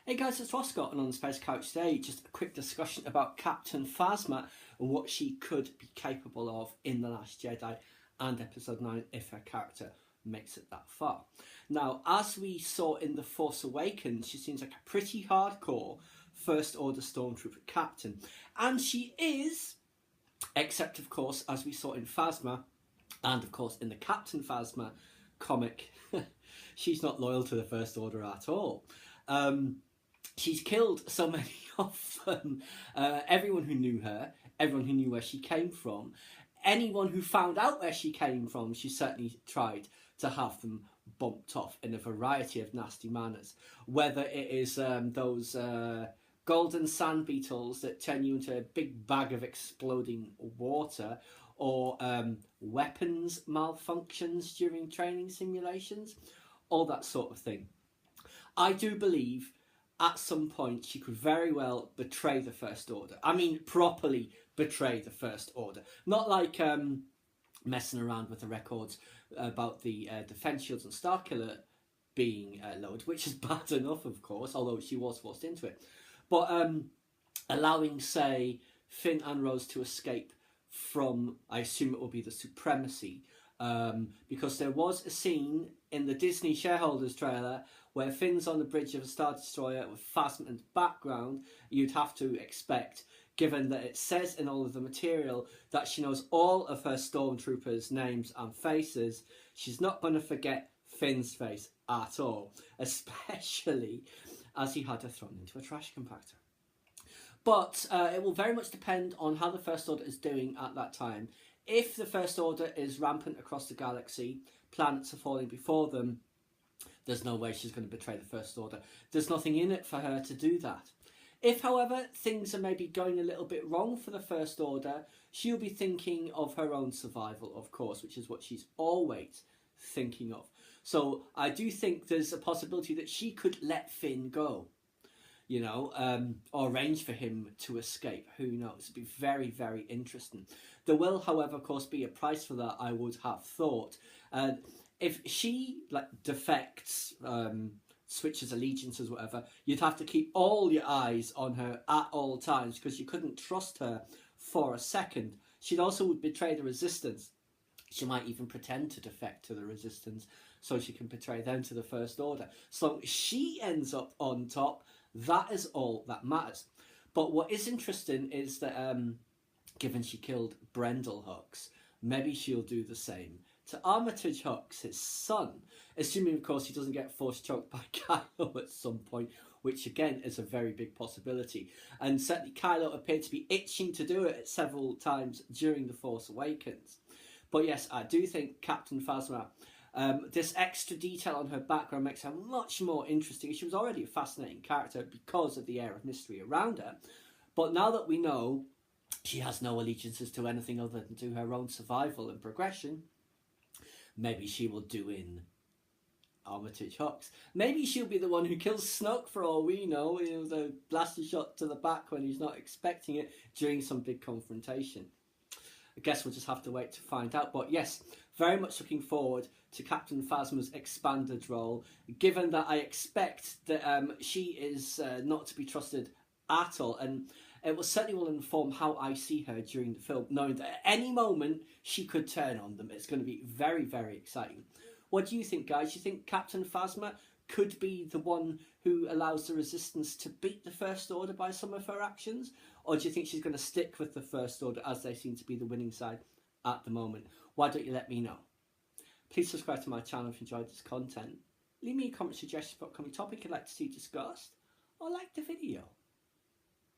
Hey guys, it's Roscott, and on the Space Couch today, just a quick discussion about Captain Phasma and what she could be capable of in The Last Jedi and Episode 9 if her character makes it that far. Now, as we saw in The Force Awakens, she seems like a pretty hardcore First Order Stormtrooper captain. And she is, except of course, as we saw in Phasma, and of course in the Captain Phasma comic, she's not loyal to the First Order at all. She's killed so many of them. Everyone who knew her, everyone who knew where she came from, anyone who found out where she came from, she certainly tried to have them bumped off in a variety of nasty manners. Whether it is those golden sand beetles that turn you into a big bag of exploding water, or weapons malfunctions during training simulations, all that sort of thing. I do believe at some point she could very well betray the First Order. I mean, properly betray the First Order. Not like messing around with the records about the defense shields and Starkiller being lowered, which is bad enough, of course, although she was forced into it. But allowing, say, Finn and Rose to escape from, I assume it will be the Supremacy, because there was a scene in the Disney shareholders trailer where Finn's on the bridge of a Star Destroyer with Phasma in the background. You'd have to expect, given that it says in all of the material that she knows all of her stormtroopers' names and faces, she's not going to forget Finn's face at all, especially as he had her thrown into a trash compactor. But it will very much depend on how the First Order is doing at that time. If the First Order is rampant across the galaxy, planets are falling before them, there's no way she's going to betray the First Order. There's nothing in it for her to do that. If, however, things are maybe going a little bit wrong for the First Order, she'll be thinking of her own survival, of course, which is what she's always thinking of. So I do think there's a possibility that she could let Finn go, you know, or arrange for him to escape. Who knows? It'd be very, very interesting. There will, however, of course, be a price for that, I would have thought. If she defects, switches allegiances, whatever, you'd have to keep all your eyes on her at all times because you couldn't trust her for a second. She'd also betray the Resistance. She might even pretend to defect to the Resistance so she can betray them to the First Order. So she ends up on top. That is all that matters. But what is interesting is that given she killed Brendel Hux, maybe she'll do the same to Armitage Hux, his son, assuming, of course, he doesn't get force choked by Kylo at some point, which, again, is a very big possibility. And certainly Kylo appeared to be itching to do it several times during The Force Awakens. But yes, I do think Captain Phasma, this extra detail on her background makes her much more interesting. She was already a fascinating character because of the air of mystery around her. But now that we know she has no allegiances to anything other than to her own survival and progression, maybe she will do in Armitage Hux. Maybe she'll be the one who kills Snoke for all we know. It was a blaster shot to the back when he's not expecting it during some big confrontation. I guess we'll just have to wait to find out. But yes, very much looking forward to Captain Phasma's expanded role, given that I expect that she is not to be trusted at all. And it certainly will inform how I see her during the film, knowing that at any moment she could turn on them. It's going to be very, very exciting. What do you think, guys? Do you think Captain Phasma could be the one who allows the Resistance to beat the First Order by some of her actions? Or do you think she's going to stick with the First Order as they seem to be the winning side at the moment? Why don't you let me know? Please subscribe to my channel if you enjoyed this content. Leave me a comment suggestion for upcoming topic you'd like to see discussed, or like the video.